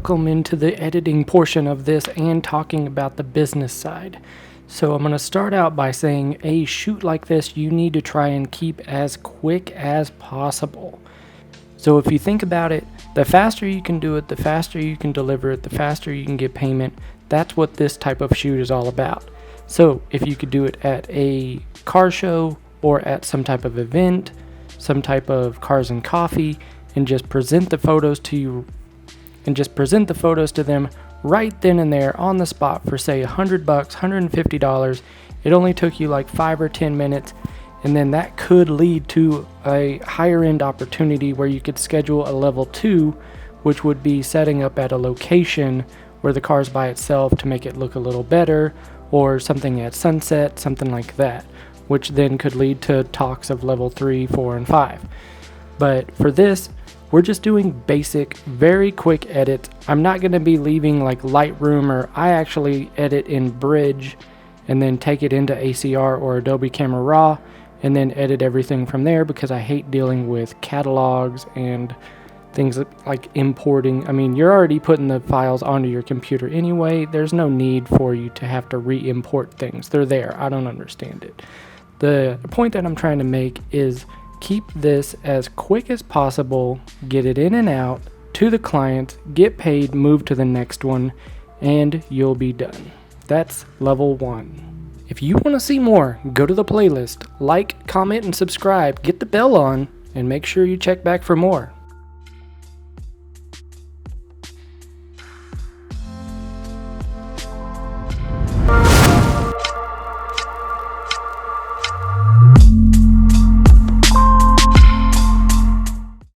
welcome into the editing portion of this and talking about the business side. So I'm going to start out by saying a shoot like this you need to try and keep as quick as possible. So if you think about it, the faster you can do it, the faster you can deliver it, the faster you can get payment. That's what this type of shoot is all about. So if you could do it at a car show or at some type of event, some type of cars and coffee, and just present the photos to them right then and there on the spot for say $100, $150. It only took you like 5 or 10 minutes, and then that could lead to a higher end opportunity where you could schedule a level 2, which would be setting up at a location where the car's by itself to make it look a little better, or something at sunset, something like that, which then could lead to talks of level 3, 4, and 5. But for this, we're just doing basic, very quick edits. I'm not going to be leaving like Lightroom, or I actually edit in Bridge and then take it into ACR or Adobe Camera Raw and then edit everything from there, because I hate dealing with catalogs and things like importing. I mean, you're already putting the files onto your computer anyway. There's no need for you to have to re-import things. They're there. I don't understand it. The point that I'm trying to make is keep this as quick as possible, get it in and out to the client, get paid, move to the next one, and you'll be done. That's level 1. If you want to see more, go to the playlist, like, comment, and subscribe, get the bell on, and make sure you check back for more.